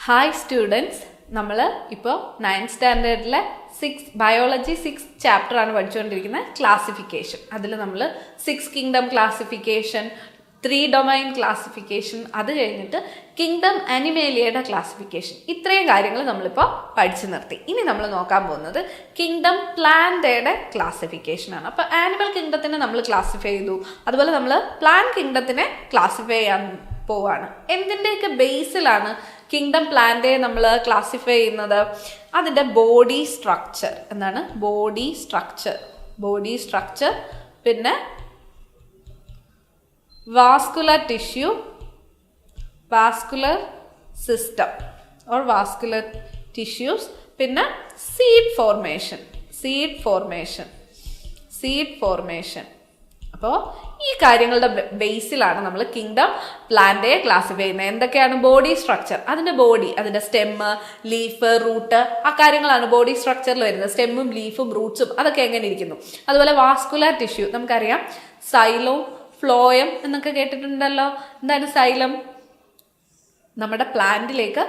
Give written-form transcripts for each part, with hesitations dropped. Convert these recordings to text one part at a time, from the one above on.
Hi students, നമ്മൾ ഇപ്പോൾ 9th സ്റ്റാൻഡേർഡിലെ biology 6th chapter ആണ് പഠിച്ചുകൊണ്ടിരിക്കുന്നത്. ക്ലാസിഫിക്കേഷൻ. അതിൽ നമ്മൾ 6 കിങ്ഡം ക്ലാസിഫിക്കേഷൻ, 3 ഡൊമൈൻ ക്ലാസിഫിക്കേഷൻ, അത് കഴിഞ്ഞിട്ട് കിങ്ഡം അനിമേലിയയുടെ ക്ലാസിഫിക്കേഷൻ, ഇത്രയും കാര്യങ്ങൾ നമ്മളിപ്പോൾ പഠിച്ചു നിർത്തി. ഇനി നമ്മൾ നോക്കാൻ പോകുന്നത് കിങ്ഡം പ്ലാന്റയുടെ ക്ലാസിഫിക്കേഷനാണ്. അപ്പോൾ ആനിമൽ കിങ്ഡത്തിനെ നമ്മൾ ക്ലാസിഫൈ ചെയ്തു, അതുപോലെ നമ്മൾ പ്ലാന്റ് കിങ്ഡത്തിനെ ക്ലാസിഫൈ ചെയ്യാൻ പോവാണ്. എന്തിൻ്റെയൊക്കെ ബേസിലാണ് കിങ്ഡം പ്ലാന്റേ നമ്മൾ ക്ലാസിഫൈ ചെയ്യുന്നത്? അതിൻ്റെ ബോഡി സ്ട്രക്ചർ. എന്താണ് ബോഡി സ്ട്രക്ചർ, പിന്നെ vascular tissue, vascular system or vascular tissues, പിന്നെ സീഡ് ഫോർമേഷൻ. അപ്പോൾ ഈ കാര്യങ്ങളുടെ ബേസിലാണ് നമ്മൾ കിങ്ഡം പ്ലാന്റയെ ക്ലാസിഫൈ ചെയ്യുന്നത്. എന്തൊക്കെയാണ്? ബോഡി സ്ട്രക്ചർ, അതിൻ്റെ ബോഡി, അതിൻ്റെ സ്റ്റെമ്മ്, ലീഫ്, റൂട്ട്, ആ കാര്യങ്ങളാണ് ബോഡി സ്ട്രക്ചറിൽ വരുന്നത്. സ്റ്റെമ്മും ലീഫും റൂട്ട്സും അതൊക്കെ എങ്ങനെ ഇരിക്കുന്നു. അതുപോലെ വാസ്കുലർ ടിഷ്യൂ, നമുക്കറിയാം സൈലോം ഫ്ലോയം എന്നൊക്കെ കേട്ടിട്ടുണ്ടല്ലോ. എന്താണ് സൈലം? നമ്മുടെ പ്ലാന്റിലേക്ക്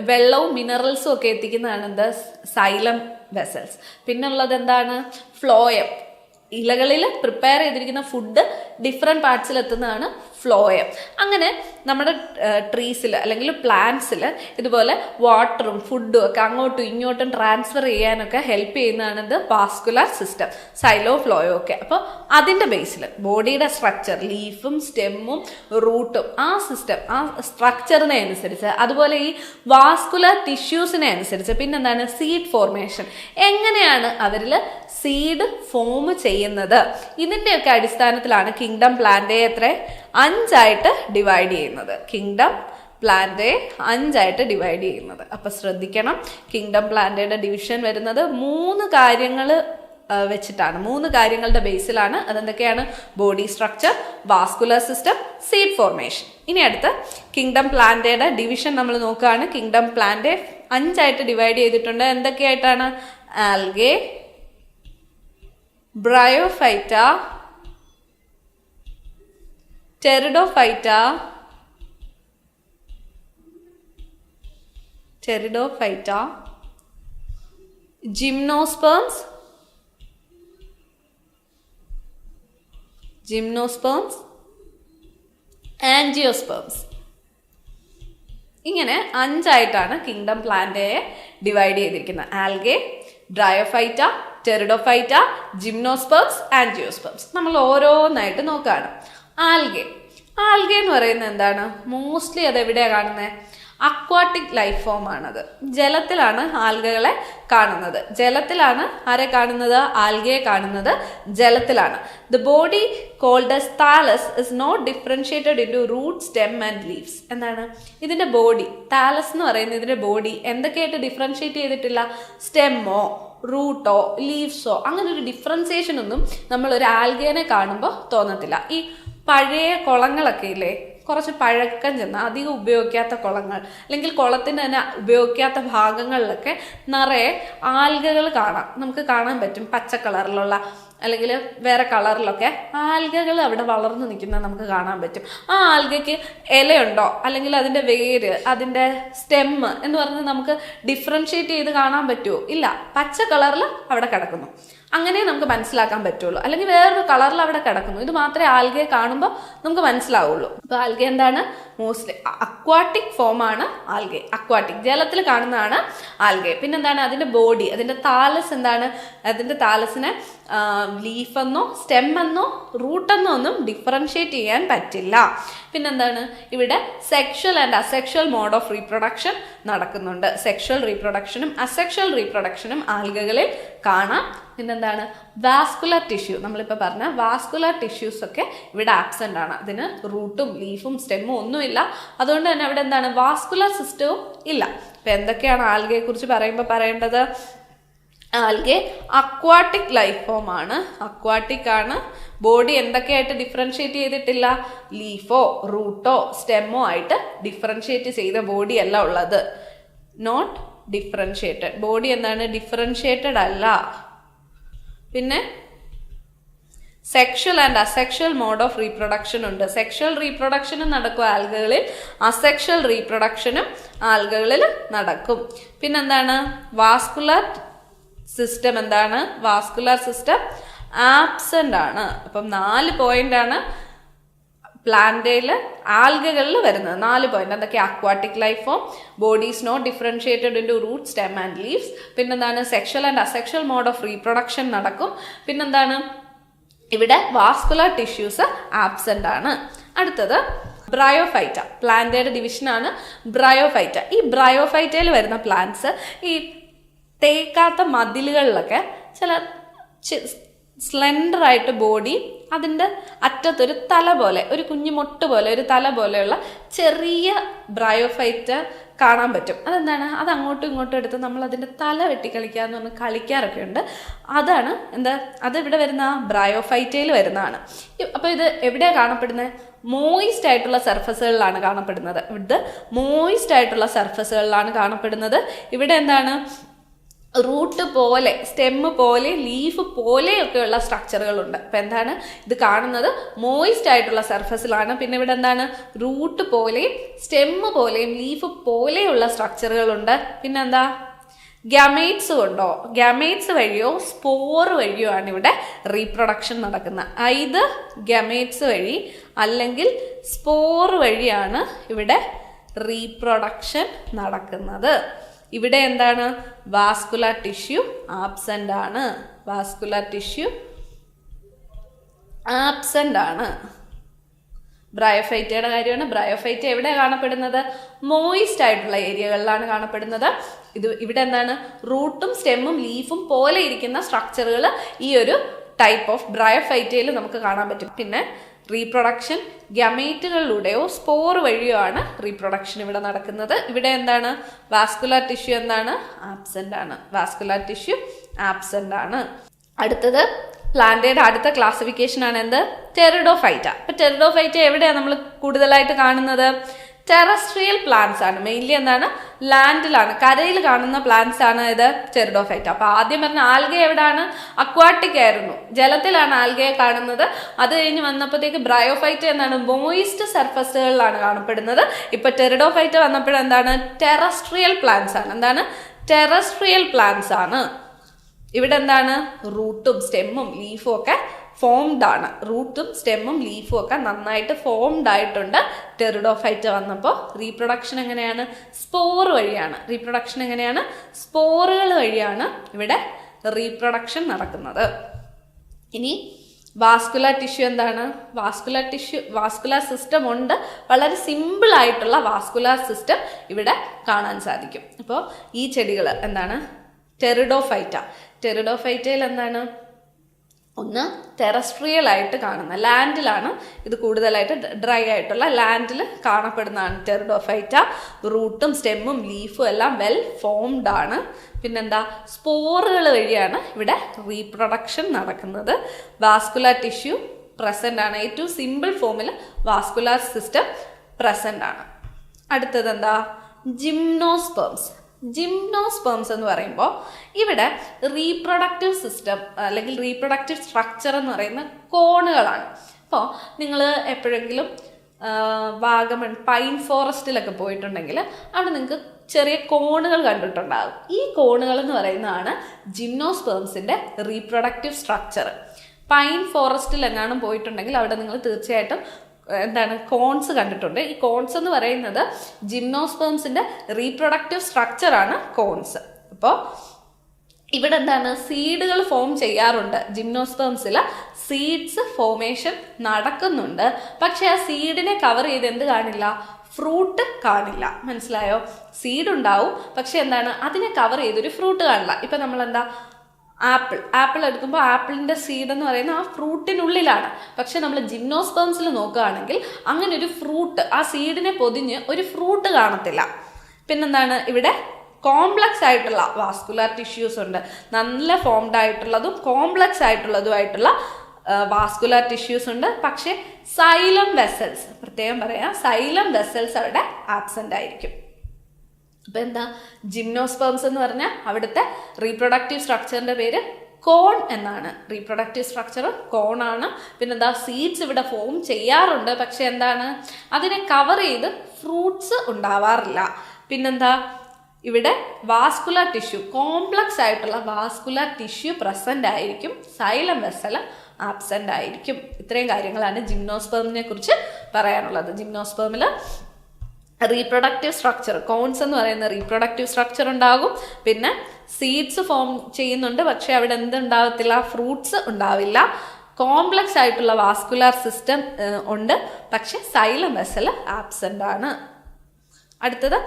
വെള്ളവും മിനറൽസും ഒക്കെ എത്തിക്കുന്നതാണ് എന്ത്? Xylem vessels. പിന്നുള്ളത് എന്താണ്? ഫ്ലോയം. ഇലകളിൽ പ്രിപ്പയർ ചെയ്തിരിക്കുന്ന ഫുഡ് ഡിഫറെൻറ്റ് പാർട്സിൽ എത്തുന്നതാണ് ഫ്ലോയം. അങ്ങനെ നമ്മുടെ ട്രീസിൽ അല്ലെങ്കിൽ പ്ലാന്റ്സിൽ ഇതുപോലെ വാട്ടറും ഫുഡും ഒക്കെ അങ്ങോട്ടും ഇങ്ങോട്ടും ട്രാൻസ്ഫർ ചെയ്യാനൊക്കെ ഹെൽപ്പ് ചെയ്യുന്നതാണ് ഇത് വാസ്കുലർ സിസ്റ്റം, സൈലോ ഫ്ലോയോ ഒക്കെ. അപ്പോൾ അതിൻ്റെ ബേസിൽ ബോഡിയുടെ സ്ട്രക്ചർ, ലീഫും സ്റ്റെമ്മും റൂട്ടും, ആ സിസ്റ്റം, ആ സ്ട്രക്ചറിനെ അനുസരിച്ച്, അതുപോലെ ഈ വാസ്കുലർ ടിഷ്യൂസിനെ അനുസരിച്ച്, പിന്നെന്താണ് സീഡ് ഫോർമേഷൻ, എങ്ങനെയാണ് അവരിൽ സീഡ് ഫോം ചെയ്യുന്നത്, ഇതിൻ്റെയൊക്കെ അടിസ്ഥാനത്തിലാണ് കിങ്ഡം പ്ലാന്റയെ 5 ഡിവൈഡ് ചെയ്യുന്നത്. കിങ്ഡം പ്ലാന്റയെ 5 ഡിവൈഡ് ചെയ്യുന്നത്. അപ്പം ശ്രദ്ധിക്കണം, കിങ്ഡം പ്ലാന്റയുടെ ഡിവിഷൻ വരുന്നത് 3 കാര്യങ്ങൾ വെച്ചിട്ടാണ്, 3 കാര്യങ്ങളുടെ ബേസിലാണ്. അതെന്തൊക്കെയാണ്? Body structure, vascular system, seed formation. ഇനി അടുത്ത് കിങ്ഡം പ്ലാന്റയുടെ ഡിവിഷൻ നമ്മൾ നോക്കുകയാണ്. കിങ്ഡം പ്ലാന്റയെ 5 ഡിവൈഡ് ചെയ്തിട്ടുണ്ട്. എന്തൊക്കെയായിട്ടാണ്? Algae, bryophyta, pteridophyta, gymnosperms, angiosperms. ഇങ്ങനെ 5 കിങ്ഡം പ്ലാന്റയെ ഡിവൈഡ് ചെയ്തിരിക്കുന്നത്. Algae, bryophyta, pteridophyta, gymnosperms, angiosperms. നമ്മൾ ഓരോന്നായിട്ട് നോക്കുകയാണ്. ആൽഗെ എന്ന് പറയുന്നത് എന്താണ്? മോസ്റ്റ്ലി അതെവിടെയാണ് കാണുന്നത്? അക്വാട്ടിക് ലൈഫ് ഫോം ആണത്. ജലത്തിലാണ് ആൽഗകളെ കാണുന്നത്. ജലത്തിലാണ് ആരെ കാണുന്നത്? ആൽഗയെ കാണുന്നത് ജലത്തിലാണ്. The body called as thallus is not differentiated into root, stem and leaves. എന്താണ് ഇതിന്റെ ബോഡി? താലസ് എന്ന് പറയുന്നത് ഇതിന്റെ ബോഡി എന്തൊക്കെയായിട്ട് ഡിഫറൻഷിയേറ്റ് ചെയ്തിട്ടില്ല. സ്റ്റെമ്മോ റൂട്ടോ ലീവ്സോ അങ്ങനെ ഒരു ഡിഫറൻസിയേഷൻ ഒന്നും നമ്മൾ ഒരു ആൽഗേനെ കാണുമ്പോൾ തോന്നത്തില്ല. ഈ പഴയ കുളങ്ങളൊക്കെ ഇല്ലേ, കുറച്ച് പഴക്കം ചെന്ന അധികം ഉപയോഗിക്കാത്ത കുളങ്ങൾ, അല്ലെങ്കിൽ കുളത്തിന് തന്നെ ഉപയോഗിക്കാത്ത ഭാഗങ്ങളിലൊക്കെ നിറയെ ആൽഗകൾ നമുക്ക് കാണാൻ പറ്റും. പച്ച കളറിലുള്ള അല്ലെങ്കിൽ വേറെ കളറിലൊക്കെ ആൽഗകൾ അവിടെ വളർന്നു നിൽക്കുന്നത് നമുക്ക് കാണാൻ പറ്റും. ആ ആൽഗയ്ക്ക് ഇലയുണ്ടോ, അല്ലെങ്കിൽ അതിൻ്റെ വേര്, അതിൻ്റെ സ്റ്റെമ്മ് എന്ന് പറഞ്ഞ് നമുക്ക് ഡിഫറൻഷിയേറ്റ് ചെയ്ത് കാണാൻ പറ്റുമോ? ഇല്ല. പച്ച കളറിൽ അവിടെ കിടക്കുന്നു, അങ്ങനെ നമുക്ക് മനസ്സിലാക്കാൻ പറ്റുള്ളൂ. അല്ലെങ്കിൽ വേറൊരു കളറിൽ അവിടെ കിടക്കുന്നു, ഇത് മാത്രമേ ആൽഗയെ കാണുമ്പോൾ നമുക്ക് മനസ്സിലാവുള്ളൂ. അപ്പോൾ ആൽഗെ എന്താണ്? മോസ്റ്റ്ലി അക്വാട്ടിക് ഫോമാണ് ആൽഗെ. അക്വാട്ടിക്, ജലത്തിൽ കാണുന്നതാണ് ആൽഗെ. പിന്നെന്താണ്? അതിൻ്റെ ബോഡി, അതിൻ്റെ താലസ് എന്താണ്? അതിൻ്റെ താലസിനെ ലീഫെന്നോ സ്റ്റെമ്മെന്നോ റൂട്ടെന്നോ ഒന്നും ഡിഫറൻഷിയേറ്റ് ചെയ്യാൻ പറ്റില്ല. പിന്നെന്താണ്? ഇവിടെ sexual and asexual mode of reproduction നടക്കുന്നുണ്ട്. സെക്ഷൽ റീപ്രൊഡക്ഷനും അസെക്ഷൽ റീപ്രൊഡക്ഷനും ആൽഗകളിൽ കാണാം. പിന്നെന്താണ്? വാസ്കുലർ ടിഷ്യൂ, നമ്മളിപ്പോൾ പറഞ്ഞ വാസ്കുലർ ടിഷ്യൂസ് ഒക്കെ ഇവിടെ ആബ്സെൻ്റ് ആണ്. അതിന് റൂട്ടും ലീഫും സ്റ്റെമ്മും ഒന്നുമില്ല. അതുകൊണ്ട് തന്നെ അവിടെ എന്താണ്? വാസ്കുലർ സിസ്റ്റവും ഇല്ല. ഇപ്പം എന്തൊക്കെയാണ് ആൽഗയെ കുറിച്ച് പറയുമ്പോൾ പറയേണ്ടത്? ആൽഗെ അക്വാട്ടിക് ലൈഫ് ഫോം ആണ്. അക്വാട്ടിക് ആണ്. ബോഡി എന്തൊക്കെയായിട്ട് ഡിഫറൻഷിയേറ്റ് ചെയ്തിട്ടില്ല? ലീഫോ റൂട്ടോ സ്റ്റെമ്മോ ആയിട്ട് ഡിഫറൻഷിയേറ്റ് ചെയ്ത ബോഡി അല്ല ഉള്ളത്. നോട്ട് ഡിഫറൻഷിയേറ്റഡ് ബോഡി എന്താണ്? ഡിഫറൻഷിയേറ്റഡ് അല്ല. പിന്നെ sexual and asexual mode of reproduction ഉണ്ട്. സെക്ഷൽ റീപ്രൊഡക്ഷനും നടക്കും ആൽഗകളിൽ, അസെക്ഷൽ റീപ്രൊഡക്ഷനും ആൽഗകളിൽ നടക്കും. പിന്നെന്താണ് വാസ്കുലർ സിസ്റ്റം? എന്താണ് വാസ്കുലർ സിസ്റ്റം? ആബ്സെന്റ് ആണ്. അപ്പം 4 പോയിന്റാണ് പ്ലാന്റയിൽ ആൽഗകളിൽ വരുന്നത്. 4 പോയിന്റ് എന്തൊക്കെ? Aquatic life form, body is not differentiated into root, stem and leaves. പിന്നെന്താണ് sexual and asexual mode of reproduction നടക്കും. പിന്നെന്താണ് ഇവിടെ വാസ്കുലർ ടിഷ്യൂസ് ആബ്സെന്റ് ആണ്. അടുത്തത് ബ്രയോഫൈറ്റ. പ്ലാന്റയുടെ ഡിവിഷനാണ് ബ്രയോഫൈറ്റ. ഈ ബ്രയോഫൈറ്റയിൽ വരുന്ന പ്ലാന്റ്സ് ഈ തേക്കാത്ത മതിലുകളിലൊക്കെ ചില സ്ലെൻഡർ ആയിട്ട് ബോഡി, അതിൻ്റെ അറ്റത്തൊരു തല പോലെ, ഒരു കുഞ്ഞു മൊട്ട് പോലെ, ഒരു തല പോലെയുള്ള ചെറിയ ബ്രയോഫൈറ്റ കാണാൻ പറ്റും. അതെന്താണ്? അത് അങ്ങോട്ടും ഇങ്ങോട്ടും എടുത്ത് നമ്മൾ അതിൻ്റെ തല വെട്ടിക്കളിക്കാന്ന് പറഞ്ഞ് കളിക്കാറൊക്കെ ഉണ്ട്. അതാണ് എന്താ, അത് ഇവിടെ വരുന്ന ബ്രയോഫൈറ്റയിൽ വരുന്നതാണ്. അപ്പോൾ ഇത് എവിടെയാണ് കാണപ്പെടുന്നത്? മോയിസ്റ്റ് ആയിട്ടുള്ള സർഫസുകളിലാണ് കാണപ്പെടുന്നത്. ഇത് മോയിസ്റ്റ് ആയിട്ടുള്ള സർഫസുകളിലാണ് കാണപ്പെടുന്നത്. ഇവിടെ എന്താണ്? റൂട്ട് പോലെ, സ്റ്റെമ്മ് പോലെ, ലീഫ് പോലെയൊക്കെയുള്ള സ്ട്രക്ചറുകളുണ്ട്. അപ്പം എന്താണ് ഇത് കാണുന്നത്? മോയിസ്റ്റ് ആയിട്ടുള്ള സർഫസിലാണ്. പിന്നെ ഇവിടെ എന്താണ്? റൂട്ട് പോലെയും സ്റ്റെമ്മ് പോലെയും ലീഫ് പോലെയുള്ള സ്ട്രക്ചറുകളുണ്ട്. പിന്നെന്താ? ഗമേറ്റ്സ് കൊണ്ടോ, ഗമേറ്റ്സ് വഴിയോ സ്പോർ വഴിയോ ആണ് ഇവിടെ റീപ്രൊഡക്ഷൻ നടക്കുന്നത്. ഇത് ഗമേറ്റ്സ് വഴി അല്ലെങ്കിൽ സ്പോർ വഴിയാണ് ഇവിടെ റീപ്രൊഡക്ഷൻ നടക്കുന്നത്. ഇവിടെ എന്താണ്? വാസ്കുലർ ടിഷ്യൂ ആബ്സെന്റ് ആണ്. വാസ്കുലർ ടിഷ്യൂ ആബ്സെന്റ് ആണ്. ബ്രയോഫൈറ്റയുടെ കാര്യമാണ്. ബ്രയോഫൈറ്റ എവിടെയാണ് കാണപ്പെടുന്നത്? മോയിസ്റ്റ് ആയിട്ടുള്ള ഏരിയകളിലാണ് കാണപ്പെടുന്നത്. ഇവിടെ എന്താണ്? റൂട്ടും സ്റ്റെമ്മും ലീഫും പോലെ ഇരിക്കുന്ന സ്ട്രക്ചറുകൾ ഈ ഒരു ടൈപ്പ് ഓഫ് ബ്രയോഫൈറ്റയിൽ നമുക്ക് കാണാൻ പറ്റും. പിന്നെ റീപ്രൊഡക്ഷൻ ഗമേറ്റുകളിലൂടെയോ സ്പോർ വഴിയോ ആണ് റീപ്രൊഡക്ഷൻ ഇവിടെ നടക്കുന്നത്. ഇവിടെ എന്താണ്? വാസ്കുലർ ടിഷ്യൂ എന്താണ്? ആബ്സെന്റ് ആണ്. വാസ്കുലർ ടിഷ്യൂ ആബ്സെന്റ് ആണ്. അടുത്തത് പ്ലാന്റയുടെ അടുത്ത ക്ലാസിഫിക്കേഷൻ ആണ് എന്ത്? ടെറിഡോഫൈറ്റ. അപ്പൊ ടെറിഡോഫൈറ്റ എവിടെയാണ് നമ്മൾ കൂടുതലായിട്ട് കാണുന്നത്? ടെറസ്ട്രിയൽ പ്ലാന്റ്സ് ആണ്. മെയിൻലി എന്താണ്? ലാൻഡിലാണ്, കരയിൽ കാണുന്ന പ്ലാന്റ്സ് ആണ് ഇത് ടെറിഡോഫൈറ്റ. അപ്പൊ ആദ്യം പറഞ്ഞ ആൽഗ എവിടാണ്? അക്വാട്ടിക് ആയിരുന്നു, ജലത്തിലാണ് ആൽഗയെ കാണുന്നത്. അത് കഴിഞ്ഞ് വന്നപ്പോഴത്തേക്ക് ബ്രയോഫൈറ്റ എന്താണ്? മോയിസ്റ്റ് സർഫസുകളിലാണ് കാണപ്പെടുന്നത്. ഇപ്പൊ ടെറിഡോഫൈറ്റ വന്നപ്പോഴെന്താണ്? ടെറസ്ട്രിയൽ പ്ലാന്റ്സ് ആണ്. എന്താണ്? ടെറസ്ട്രിയൽ പ്ലാന്റ്സ് ആണ്. ഇവിടെ എന്താണ്? റൂട്ടും സ്റ്റെമ്മും ലീഫും ഒക്കെ ഫോംഡ് ആണ്. റൂട്ടും സ്റ്റെമ്മും ലീഫും ഒക്കെ നന്നായിട്ട് ഫോംഡ് ആയിട്ടുണ്ട് ടെറിഡോഫൈറ്റ വന്നപ്പോൾ. റീപ്രൊഡക്ഷൻ എങ്ങനെയാണ്? സ്പോർ വഴിയാണ്. റീപ്രൊഡക്ഷൻ എങ്ങനെയാണ്? സ്പോറുകൾ വഴിയാണ് ഇവിടെ റീപ്രൊഡക്ഷൻ നടക്കുന്നത്. ഇനി വാസ്കുലർ ടിഷ്യൂ എന്താണ്? വാസ്കുലർ ടിഷ്യൂ, വാസ്കുലർ സിസ്റ്റം ഉണ്ട്. വളരെ സിമ്പിൾ ആയിട്ടുള്ള വാസ്കുലർ സിസ്റ്റം ഇവിടെ കാണാൻ സാധിക്കും. അപ്പോൾ ഈ ചെടികൾ എന്താണ്? ടെറിഡോഫൈറ്റ. ടെറിഡോഫൈറ്റയിൽ എന്താണ്? ഒന്ന് ടെറസ്ട്രിയൽ ആയിട്ട് കാണുന്ന, ലാൻഡിലാണ് ഇത് കൂടുതലായിട്ട്, ഡ്രൈ ആയിട്ടുള്ള ലാൻഡിൽ കാണപ്പെടുന്നതാണ് ടെറിഡോഫൈറ്റ. റൂട്ടും സ്റ്റെമ്മും ലീഫും എല്ലാം വെൽ ഫോംഡ് ആണ്. പിന്നെന്താ? സ്പോറുകൾ വഴിയാണ് ഇവിടെ റീപ്രൊഡക്ഷൻ നടക്കുന്നത്. വാസ്കുലർ ടിഷ്യൂ പ്രസന്റ് ആണ്. ഏറ്റവും സിമ്പിൾ ഫോമിൽ വാസ്കുലർ സിസ്റ്റം പ്രസന്റ് ആണ്. അടുത്തത് എന്താ? ജിംനോസ്പേംസ്. ജിംനോസ്പേംസ് എന്ന് പറയുമ്പോൾ ഇവിടെ റീപ്രൊഡക്റ്റീവ് സിസ്റ്റം അല്ലെങ്കിൽ റീപ്രൊഡക്റ്റീവ് സ്ട്രക്ചർ എന്ന് പറയുന്ന കോണുകളാണ്. അപ്പോൾ നിങ്ങൾ എപ്പോഴെങ്കിലും വാഗമൺ പൈൻ ഫോറസ്റ്റിലൊക്കെ പോയിട്ടുണ്ടെങ്കിൽ അവിടെ നിങ്ങൾക്ക് ചെറിയ കോണുകൾ കണ്ടിട്ടുണ്ടാകും. ഈ കോണുകൾ എന്ന് പറയുന്നതാണ് ജിംനോസ്പേംസിൻ്റെ റീപ്രൊഡക്റ്റീവ് സ്ട്രക്ചർ. പൈൻ ഫോറസ്റ്റിൽ എങ്ങാനും പോയിട്ടുണ്ടെങ്കിൽ അവിടെ നിങ്ങൾ തീർച്ചയായിട്ടും എന്താണ്? കോൺസ് കണ്ടിട്ടുണ്ട്. ഈ കോൺസ് എന്ന് പറയുന്നത് ജിംനോസ്പേംസിന്റെ റീപ്രൊഡക്റ്റീവ് സ്ട്രക്ചറാണ് കോൺസ്. അപ്പോൾ ഇവിടെ എന്താണ്? സീഡുകൾ ഫോം ചെയ്യാറുണ്ട്. ജിംനോസ്പേംസിൽ സീഡ്സ് ഫോമേഷൻ നടക്കുന്നുണ്ട്. പക്ഷെ ആ സീഡിനെ കവർ ചെയ്ത് എന്ത് കാണില്ല? ഫ്രൂട്ട് കാണില്ല. മനസ്സിലായോ? സീഡ് ഉണ്ടാവും, പക്ഷെ എന്താണ്? അതിനെ കവർ ചെയ്തൊരു ഫ്രൂട്ട് കാണില്ല. ഇപ്പം നമ്മളെന്താ? ആപ്പിൾ എടുക്കുമ്പോൾ ആപ്പിളിൻ്റെ സീഡ് എന്ന് പറയുന്നത് ആ ഫ്രൂട്ടിനുള്ളിലാണ്. പക്ഷെ നമ്മൾ ജിംനോസ്പേംസിൽ നോക്കുകയാണെങ്കിൽ അങ്ങനെ ഒരു ഫ്രൂട്ട്, ആ സീഡിനെ പൊതിഞ്ഞ് ഒരു ഫ്രൂട്ട് കാണത്തില്ല. പിന്നെന്താണ്? ഇവിടെ കോംപ്ലക്സ് ആയിട്ടുള്ള വാസ്കുലർ ടിഷ്യൂസ് ഉണ്ട്. നല്ല ഫോംഡ് ആയിട്ടുള്ളതും കോംപ്ലക്സ് ആയിട്ടുള്ളതുമായിട്ടുള്ള വാസ്കുലർ ടിഷ്യൂസ് ഉണ്ട്. പക്ഷേ സൈലം വെസൽസ്, പ്രത്യേകം പറയാം, സൈലം വെസൽസ് അവിടെ ആബ്സെന്റ് ആയിരിക്കും. അപ്പം എന്താ? ജിംനോസ്പേംസ് എന്ന് പറഞ്ഞാൽ അവിടുത്തെ റീപ്രൊഡക്റ്റീവ് സ്ട്രക്ചറിൻ്റെ പേര് കോൺ എന്നാണ്. റീപ്രൊഡക്റ്റീവ് സ്ട്രക്ചർ കോൺ ആണ്. പിന്നെന്താ, സീഡ്സ് ഇവിടെ ഫോം ചെയ്യാറുണ്ട്, പക്ഷെ എന്താണ്, അതിനെ കവർ ചെയ്ത് ഫ്രൂട്ട്സ് ഉണ്ടാവാറില്ല. പിന്നെന്താ, ഇവിടെ വാസ്കുലർ ടിഷ്യൂ, കോംപ്ലക്സ് ആയിട്ടുള്ള വാസ്കുലർ ടിഷ്യൂ പ്രസന്റ് ആയിരിക്കും, സൈലം വെസൽ ആബ്സെന്റ് ആയിരിക്കും. ഇത്രയും കാര്യങ്ങളാണ് ജിംനോസ്പേമിനെ കുറിച്ച് പറയാനുള്ളത്. ജിംനോസ്പേമിൽ റീപ്രൊഡക്റ്റീവ് സ്ട്രക്ചർ, കോൺസ് എന്ന് പറയുന്ന റീപ്രൊഡക്റ്റീവ് സ്ട്രക്ചർ ഉണ്ടാകും. പിന്നെ സീഡ്സ് ഫോം ചെയ്യുന്നുണ്ട്, പക്ഷെ അവിടെ എന്തുണ്ടാവത്തില്ല, ഫ്രൂട്ട്സ് ഉണ്ടാവില്ല. കോംപ്ലക്സ് ആയിട്ടുള്ള വാസ്കുലർ സിസ്റ്റം ഉണ്ട്, പക്ഷെ സൈലം വെസൽ ആബ്സെന്റ് ആണ്. അടുത്തത്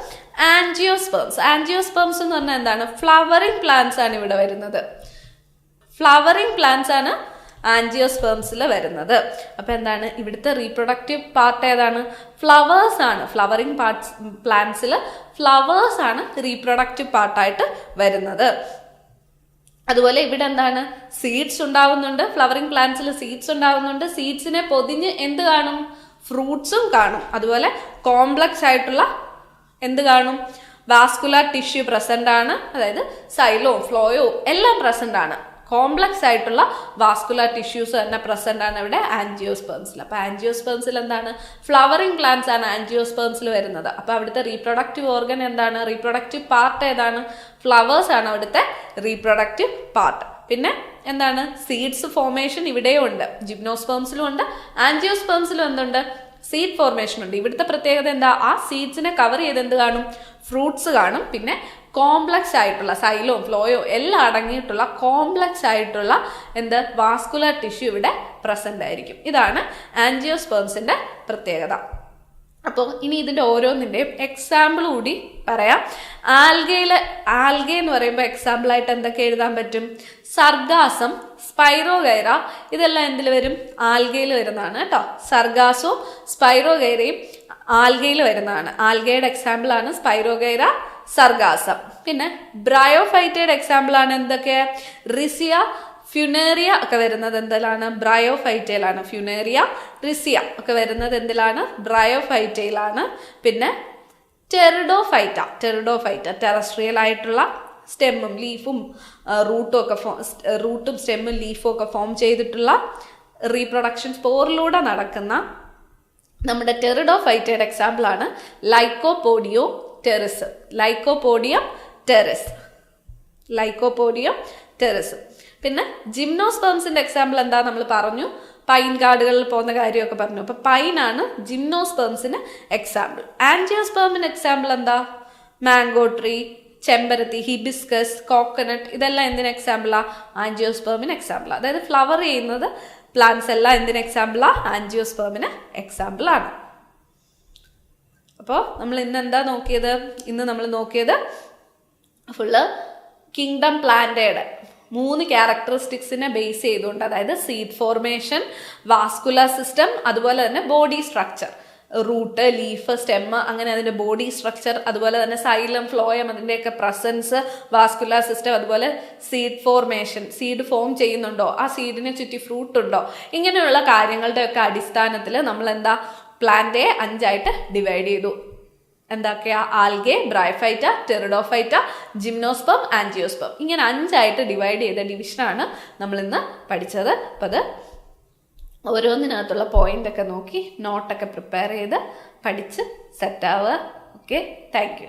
ആൻജിയോസ്പേംസ്. ആൻജിയോസ്പേംസ് എന്ന് പറഞ്ഞാൽ എന്താണ്, ഫ്ലവറിംഗ് പ്ലാന്റ്സ് ആണ് ഇവിടെ വരുന്നത്. ഫ്ലവറിംഗ് പ്ലാന്റ്സ് ആണ് ആൻജിയോസ്പേംസിൽ വരുന്നത്. അപ്പൊ എന്താണ്, ഇവിടുത്തെ റീപ്രൊഡക്റ്റീവ് പാർട്ട് ഏതാണ്, ഫ്ലവേഴ്സ് ആണ്. ഫ്ലവറിംഗ് പ്ലാന്റ്സിൽ ഫ്ലവേഴ്സ് ആണ് റീപ്രൊഡക്റ്റീവ് പാർട്ടായിട്ട് വരുന്നത്. അതുപോലെ ഇവിടെ എന്താണ്, സീഡ്സ് ഉണ്ടാവുന്നുണ്ട്. ഫ്ലവറിംഗ് പ്ലാന്റ്സിൽ സീഡ്സ് ഉണ്ടാവുന്നുണ്ട്. സീഡ്സിനെ പൊതിഞ്ഞ് എന്ത് കാണും, ഫ്രൂട്ട്സും കാണും. അതുപോലെ കോംപ്ലക്സ് ആയിട്ടുള്ള എന്ത് കാണും, വാസ്കുലർ ടിഷ്യൂ പ്രസന്റ് ആണ്. അതായത് സൈലോ ഫ്ലോയോ എല്ലാം പ്രസന്റ് ആണ്. കോംപ്ലക്സ് ആയിട്ടുള്ള വാസ്കുലർ ടിഷ്യൂസ് തന്നെ പ്രസന്റ് ആണ് ഇവിടെ ആൻജിയോസ്പേംസിൽ. അപ്പൊ ആൻജിയോസ്പേംസിൽ എന്താണ്, ഫ്ലവറിംഗ് പ്ലാന്റ്സ് ആണ് ആൻജിയോസ്പേംസിൽ വരുന്നത്. അപ്പൊ അവിടുത്തെ റീപ്രൊഡക്റ്റീവ് ഓർഗൻ എന്താണ്, റീപ്രൊഡക്റ്റീവ് പാർട്ട് ഏതാണ്, ഫ്ലവേഴ്സ് ആണ് അവിടുത്തെ റീപ്രൊഡക്റ്റീവ് പാർട്ട്. പിന്നെ എന്താണ്, സീഡ്സ് ഫോർമേഷൻ ഇവിടെയും ഉണ്ട്, ജിംനോസ്പേംസിലും ഉണ്ട്, ആൻജിയോസ്പേംസിലും എന്തുണ്ട്, സീഡ് ഫോർമേഷൻ ഉണ്ട്. ഇവിടുത്തെ പ്രത്യേകത എന്താ, ആ സീഡ്സിനെ കവർ ചെയ്ത് എന്ത് കാണും, ഫ്രൂട്ട്സ് കാണും. പിന്നെ കോംപ്ലക്സ് ആയിട്ടുള്ള സൈലോ ഫ്ലോയോ എല്ലാം അടങ്ങിയിട്ടുള്ള കോംപ്ലക്സ് ആയിട്ടുള്ള എന്ത്, വാസ്കുലർ ടിഷ്യൂ ഇവിടെ പ്രസന്റ് ആയിരിക്കും. ഇതാണ് ആൻജിയോസ്പേംസിന്റെ പ്രത്യേകത. അപ്പോൾ ഇനി ഇതിന്റെ ഓരോന്നിന്റെയും എക്സാമ്പിൾ കൂടി പറയാം. ആൽഗെ എന്ന് പറയുമ്പോൾ എക്സാമ്പിൾ ആയിട്ട് എന്തൊക്കെ എഴുതാൻ പറ്റും, സർഗാസം, സ്പൈറോഗൈറ, ഇതെല്ലാം എന്തിൽ വരും, ആൽഗയിൽ വരുന്നതാണ് കേട്ടോ. സർഗാസവും സ്പൈറോഗൈറയും ആൽഗയിൽ വരുന്നതാണ്. ആൽഗയുടെ എക്സാമ്പിൾ ആണ് സ്പൈറോഗൈറ, സർഗാസം. പിന്നെ ബ്രയോഫൈറ്റയുടെ എക്സാമ്പിൾ ആണ് എന്തൊക്കെ, റിസിയ, ഫ്യൂനേറിയ ഒക്കെ വരുന്നത് എന്തിലാണ്, ബ്രയോഫൈറ്റയിലാണ്. ഫ്യൂനേറിയ, റിസിയ ഒക്കെ വരുന്നത് എന്തിലാണ്, ബ്രയോഫൈറ്റയിലാണ്. പിന്നെ ടെറിഡോഫൈറ്റ ടെറസ്ട്രിയൽ ആയിട്ടുള്ള സ്റ്റെമ്മും ലീഫും റൂട്ടും സ്റ്റെമ്മും ലീഫും ഒക്കെ ഫോം ചെയ്തിട്ടുള്ള റീപ്രൊഡക്ഷൻ സ്പോറിലൂടെ നടക്കുന്ന നമ്മുടെ ടെറിഡോഫൈറ്റയുടെ എക്സാമ്പിൾ ആണ് ലൈക്കോപോഡിയം ടെറിസ്. പിന്നെ ജിംനോസ്പേംസിന്റെ എക്സാമ്പിൾ എന്താ നമ്മൾ പറഞ്ഞു, പൈൻ കാടുകളിൽ പോകുന്ന കാര്യമൊക്കെ പറഞ്ഞു. അപ്പൊ പൈൻ ആണ് ജിംനോസ്പേംസിന് എക്സാമ്പിൾ. ആൻജിയോസ്പേമിന് എക്സാമ്പിൾ എന്താ, മാംഗോ ട്രീ, ചെമ്പരത്തി, ഹിബിസ്കസ്, കോക്കനട്ട്, ഇതെല്ലാം എന്തിന് എക്സാമ്പിളാ, ആൻജിയോസ്പേമിന് എക്സാമ്പിളാ. അതായത് ഫ്ലവർ ചെയ്യുന്നത് പ്ലാന്റ്സ് എല്ലാം എന്തിന് എക്സാമ്പിളാ, ആൻജിയോസ്പേമിന് എക്സാമ്പിൾ ആണ്. അപ്പോൾ നമ്മൾ ഇന്ന് നമ്മൾ നോക്കിയത് ഫുള്ള് കിങ്ഡം പ്ലാന്റയുടെ 3 ക്യാരക്ടറിസ്റ്റിക്സിനെ ബേസ് ചെയ്തുകൊണ്ട്, അതായത് സീഡ് ഫോർമേഷൻ, വാസ്കുലർ സിസ്റ്റം, അതുപോലെ തന്നെ body structure, root, leaf, stem, അങ്ങനെ അതിൻ്റെ ബോഡി സ്ട്രക്ചർ, അതുപോലെ തന്നെ സൈലം, ഫ്ലോയം, അതിൻ്റെയൊക്കെ പ്രസൻസ്, വാസ്കുലർ സിസ്റ്റം, അതുപോലെ സീഡ് ഫോർമേഷൻ, സീഡ് ഫോം ചെയ്യുന്നുണ്ടോ, ആ സീഡിനെ ചുറ്റി ഫ്രൂട്ട് ഉണ്ടോ, ഇങ്ങനെയുള്ള കാര്യങ്ങളുടെയൊക്കെ അടിസ്ഥാനത്തിൽ നമ്മൾ പ്ലാന്റയെ 5 ഡിവൈഡ് ചെയ്തു. എന്തൊക്കെയാ, algae, bryophyta, pteridophyta, gymnosperm, angiosperm, ഇങ്ങനെ 5 ഡിവൈഡ് ചെയ്ത ഡിവിഷനാണ് നമ്മൾ ഇന്ന് പഠിച്ചത്. അപ്പം അത് ഓരോന്നിനകത്തുള്ള പോയിന്റ് ഒക്കെ നോക്കി നോട്ടൊക്കെ പ്രിപ്പയർ ചെയ്ത് പഠിച്ച് സെറ്റാവുക. Okay, thank you.